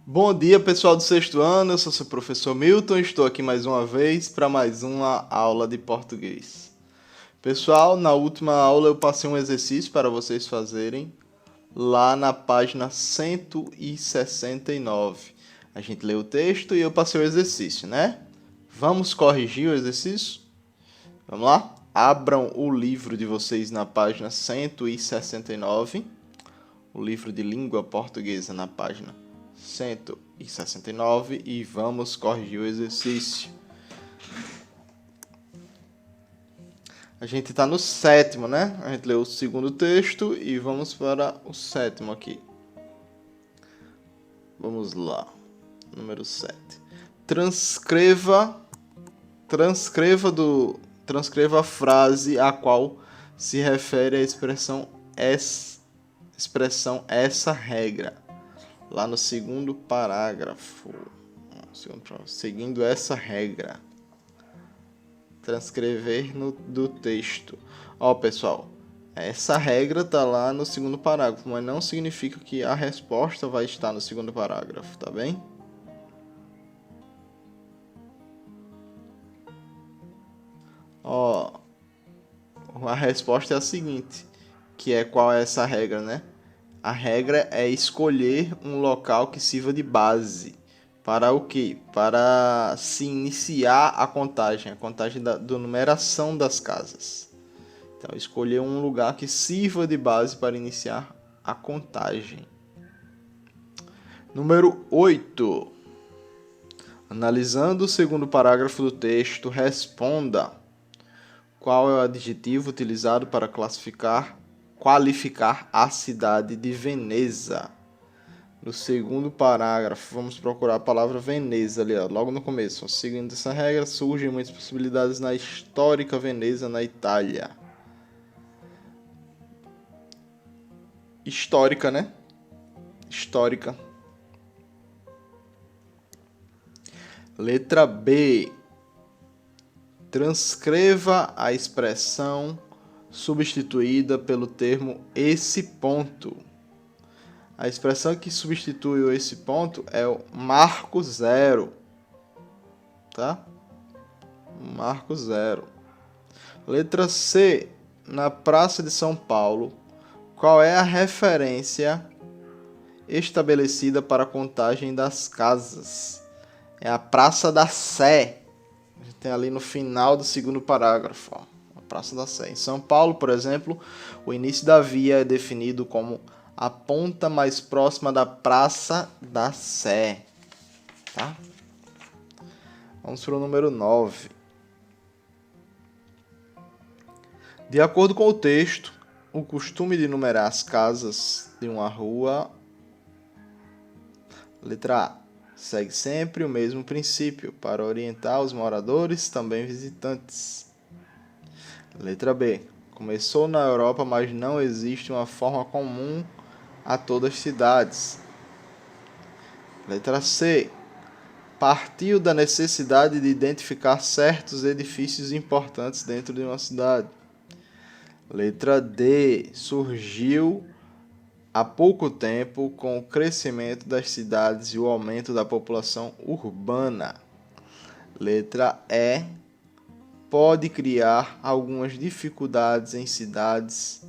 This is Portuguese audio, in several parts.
Bom dia, pessoal do sexto ano. Eu sou seu professor Milton. Estou aqui mais uma vez para mais uma aula de português. Pessoal, na última aula eu passei um exercício para vocês fazerem lá na página 169. A gente leu o texto e eu passei o exercício, né? Vamos corrigir o exercício? Vamos lá? Abram o livro de vocês na página 169. O livro de língua portuguesa na página 169 e vamos corrigir o exercício. A gente está no sétimo, né? A gente leu o segundo texto e vamos para o sétimo aqui. Vamos lá. Número 7. Transcreva a frase a qual se refere a expressão essa regra. Lá no segundo parágrafo. Seguindo essa regra. Transcrever do texto. Ó, pessoal, essa regra tá lá no segundo parágrafo, mas não significa que a resposta vai estar no segundo parágrafo, tá bem? Ó, a resposta é a seguinte, que é qual é essa regra, né? A regra é escolher um local que sirva de base. Para o quê? Para se iniciar a contagem da numeração das casas. Então, escolher um lugar que sirva de base para iniciar a contagem. Número 8. Analisando o segundo parágrafo do texto, responda qual é o adjetivo utilizado para qualificar a cidade de Veneza. No segundo parágrafo, vamos procurar a palavra Veneza ali, ó, logo no começo. Seguindo essa regra, surgem muitas possibilidades na histórica Veneza, na Itália. Histórica, né? Histórica. Letra B. Transcreva a expressão substituída pelo termo esse ponto. A expressão que substitui o esse ponto é o marco zero, tá? Marco zero. Letra C. Na Praça de São Paulo, qual é a referência estabelecida para a contagem das casas? É a Praça da Sé. A gente tem ali no final do segundo parágrafo, ó, a Praça da Sé. Em São Paulo, por exemplo, o início da via é definido como a ponta mais próxima da Praça da Sé. Tá? Vamos para o número 9. De acordo com o texto, o costume de numerar as casas de uma rua, letra A, segue sempre o mesmo princípio para orientar os moradores, também visitantes. Letra B, começou na Europa, mas não existe uma forma comum a todas as cidades. Letra C, partiu da necessidade de identificar certos edifícios importantes dentro de uma cidade. Letra D, surgiu há pouco tempo com o crescimento das cidades e o aumento da população urbana. Letra E, pode criar algumas dificuldades em cidades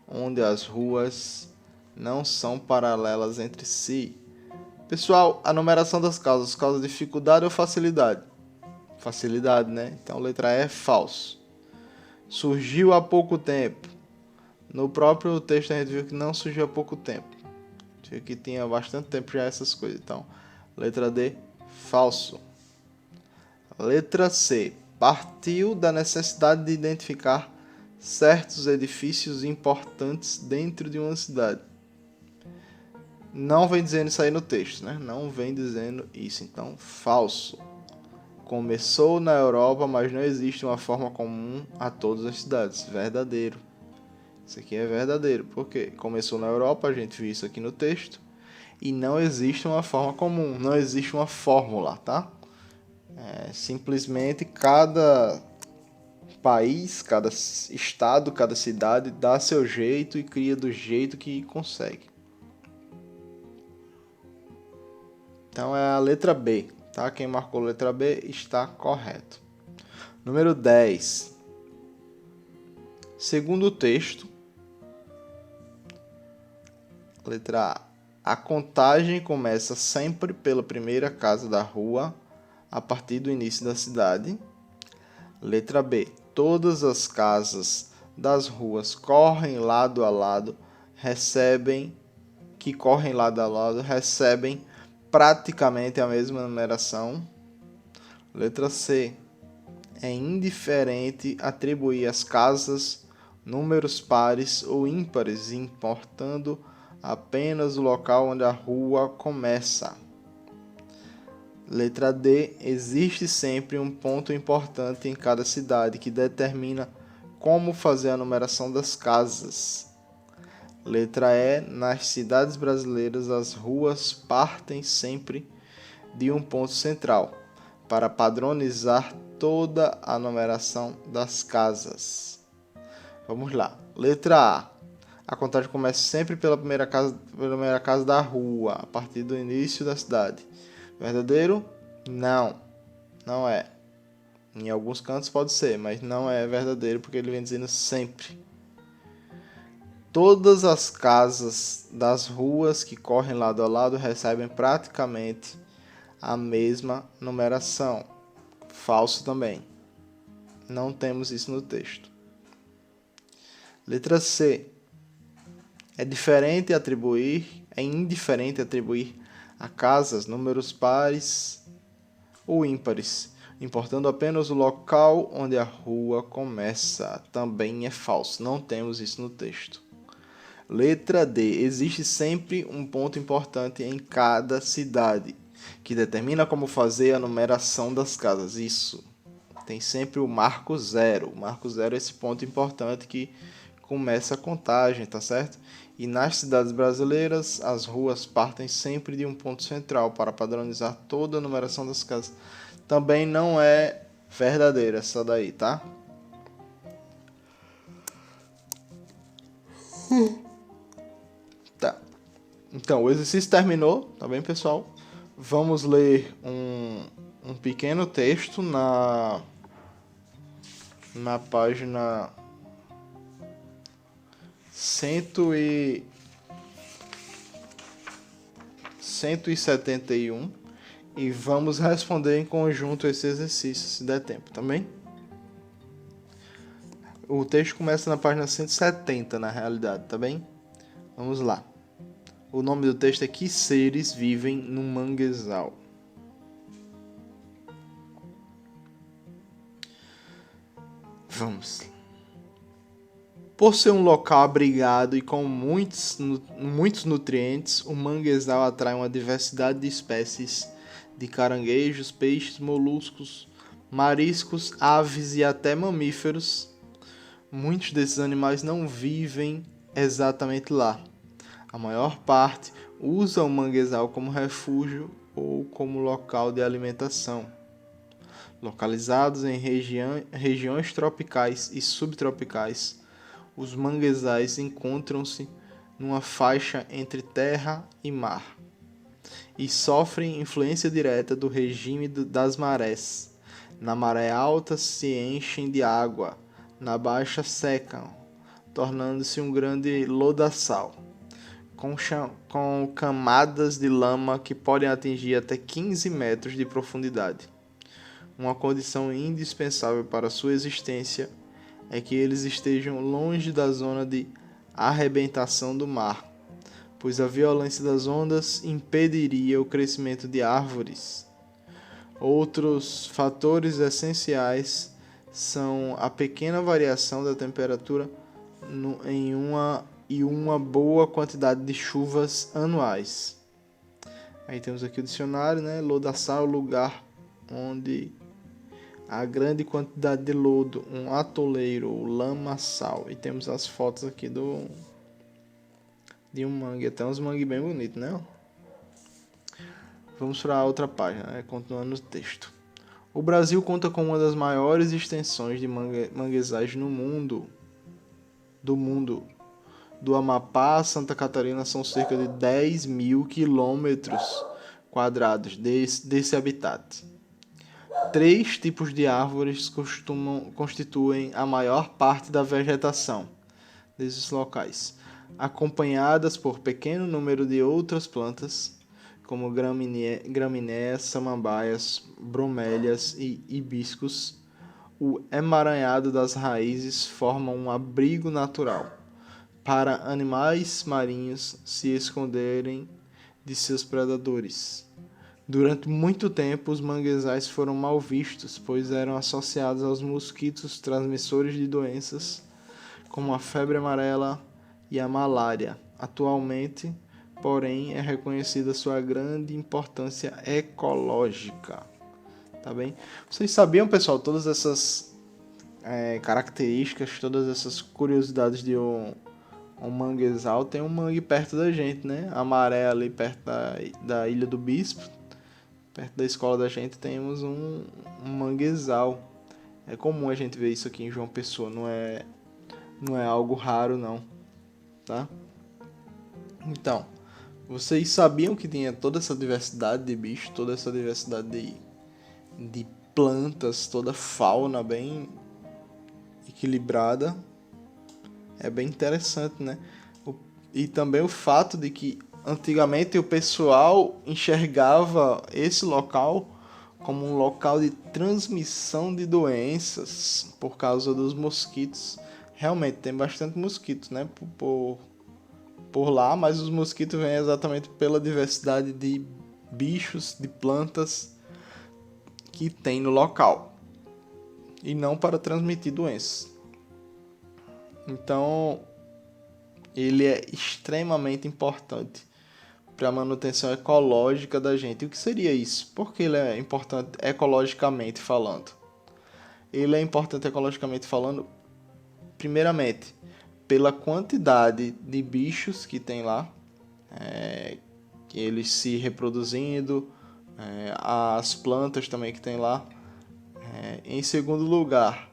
onde as ruas não são paralelas entre si. Pessoal, a numeração das causas causa dificuldade ou facilidade? Facilidade, né? Então, letra E é falso. Surgiu há pouco tempo. No próprio texto a gente viu que não surgiu há pouco tempo. Viu que tinha bastante tempo já essas coisas. Então, letra D, falso. Letra C, partiu da necessidade de identificar certos edifícios importantes dentro de uma cidade. Não vem dizendo isso aí no texto, né? Não vem dizendo isso. Então, falso. Começou na Europa, mas não existe uma forma comum a todas as cidades. Verdadeiro. Isso aqui é verdadeiro. Por quê? Começou na Europa, a gente viu isso aqui no texto. E não existe uma forma comum. Não existe uma fórmula, tá? Simplesmente cada país, cada estado, cada cidade dá seu jeito e cria do jeito que consegue. Então é a letra B, tá? Quem marcou a letra B está correto. Número 10. Segundo o texto, letra A. A contagem começa sempre pela primeira casa da rua, a partir do início da cidade. Letra B. Todas as casas das ruas correm lado a lado, recebem praticamente a mesma numeração. Letra C. É indiferente atribuir às casas números pares ou ímpares, importando apenas o local onde a rua começa. Letra D. Existe sempre um ponto importante em cada cidade que determina como fazer a numeração das casas. Letra E. Nas cidades brasileiras, as ruas partem sempre de um ponto central, para padronizar toda a numeração das casas. Vamos lá. Letra A. A contagem começa sempre pela primeira casa da rua, a partir do início da cidade. Verdadeiro? Não. Não é. Em alguns cantos pode ser, mas não é verdadeiro porque ele vem dizendo sempre. Todas as casas das ruas que correm lado a lado recebem praticamente a mesma numeração. Falso também. Não temos isso no texto. Letra C. É indiferente atribuir a casas números pares ou ímpares, importando apenas o local onde a rua começa. Também é falso. Não temos isso no texto. Letra D. Existe sempre um ponto importante em cada cidade, que determina como fazer a numeração das casas. Isso. Tem sempre o marco zero. O marco zero é esse ponto importante que começa a contagem, tá certo? E nas cidades brasileiras, as ruas partem sempre de um ponto central para padronizar toda a numeração das casas. Também não é verdadeira essa daí, tá? Tá. Então, o exercício terminou, tá bem, pessoal? Vamos ler um pequeno texto na página 171 e vamos responder em conjunto esse exercício, se der tempo, tá bem? O texto começa na página 170, na realidade, tá bem? Vamos lá. O nome do texto é Que Seres Vivem no Manguezal. Vamos. Por ser um local abrigado e com muitos nutrientes, o manguezal atrai uma diversidade de espécies de caranguejos, peixes, moluscos, mariscos, aves e até mamíferos. Muitos desses animais não vivem exatamente lá. A maior parte usa o manguezal como refúgio ou como local de alimentação. Localizados em regiões tropicais e subtropicais, os manguezais encontram-se numa faixa entre terra e mar e sofrem influência direta do regime das marés. Na maré alta se enchem de água, na baixa secam, tornando-se um grande lodaçal, com camadas de lama que podem atingir até 15 metros de profundidade. Uma condição indispensável para sua existência é que eles estejam longe da zona de arrebentação do mar, pois a violência das ondas impediria o crescimento de árvores. Outros fatores essenciais são a pequena variação da temperatura e uma boa quantidade de chuvas anuais. Aí temos aqui o dicionário, né? Lodaçal, lugar onde a grande quantidade de lodo, um atoleiro ou lamaçal. E temos as fotos aqui de um mangue, até uns mangue bem bonitos, né? Vamos para a outra página, né? Continuando o texto. O Brasil conta com uma das maiores extensões de manguezais do mundo. Do Amapá a Santa Catarina são cerca de 10 mil quilômetros, quadrados desse habitat. 3 tipos de árvores constituem a maior parte da vegetação desses locais, acompanhadas por pequeno número de outras plantas, como gramíneas, samambaias, bromélias e hibiscos. O emaranhado das raízes forma um abrigo natural para animais marinhos se esconderem de seus predadores. Durante muito tempo, os manguezais foram mal vistos, pois eram associados aos mosquitos transmissores de doenças como a febre amarela e a malária. Atualmente, porém, é reconhecida sua grande importância ecológica. Tá bem? Vocês sabiam, pessoal, todas essas características, todas essas curiosidades de um manguezal? Tem um mangue perto da gente, né? A Maré, ali perto da Ilha do Bispo, perto da escola da gente, temos um manguezal. É comum a gente ver isso aqui em João Pessoa, não é algo raro, não, tá? Então, vocês sabiam que tinha toda essa diversidade de bichos, toda essa diversidade de plantas, toda a fauna bem equilibrada? É bem interessante, né? E também o fato de que antigamente o pessoal enxergava esse local como um local de transmissão de doenças por causa dos mosquitos. Realmente tem bastante mosquito, né? Por lá, mas os mosquitos vêm exatamente pela diversidade de bichos, de plantas que tem no local e não para transmitir doenças. Então, ele é extremamente importante para a manutenção ecológica da gente. O que seria isso? Por que ele é importante ecologicamente falando? Ele é importante ecologicamente falando, primeiramente, pela quantidade de bichos que tem lá, que eles se reproduzindo, as plantas também que tem lá. Em segundo lugar,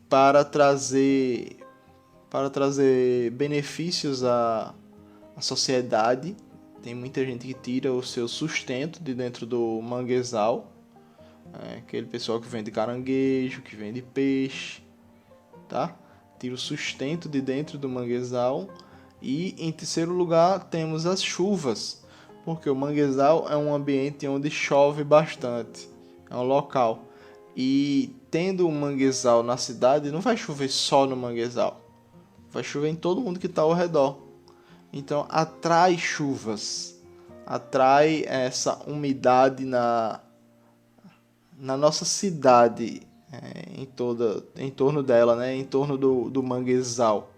para trazer benefícios à sociedade. Tem muita gente que tira o seu sustento de dentro do manguezal, aquele pessoal que vende caranguejo, que vende peixe, tá? Tira o sustento de dentro do manguezal. E em terceiro lugar temos as chuvas, porque o manguezal é um ambiente onde chove bastante, é um local. E tendo um manguezal na cidade, não vai chover só no manguezal, vai chover em todo mundo que está ao redor. Então atrai chuvas, atrai essa umidade na nossa cidade, em torno dela, né? Em torno do manguezal.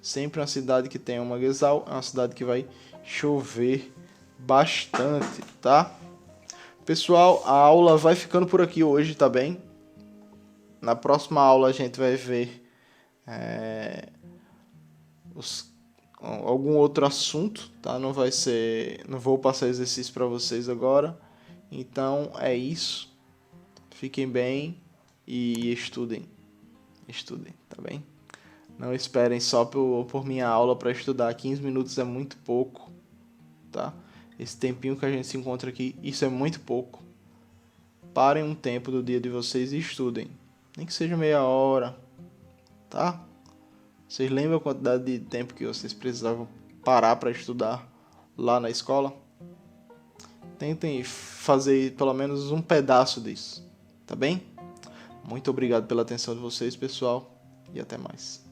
Sempre uma cidade que tem um manguezal é uma cidade que vai chover bastante, tá? Pessoal, a aula vai ficando por aqui hoje, tá bem? Na próxima aula a gente vai ver algum outro assunto, tá? Não vou passar exercício para vocês agora. Então é isso. Fiquem bem e estudem. Estudem, tá bem? Não esperem só por minha aula para estudar. 15 minutos é muito pouco, tá? Esse tempinho que a gente se encontra aqui, isso é muito pouco. Parem um tempo do dia de vocês e estudem. Nem que seja meia hora, tá? Vocês lembram a quantidade de tempo que vocês precisavam parar para estudar lá na escola? Tentem fazer pelo menos um pedaço disso, tá bem? Muito obrigado pela atenção de vocês, pessoal, e até mais.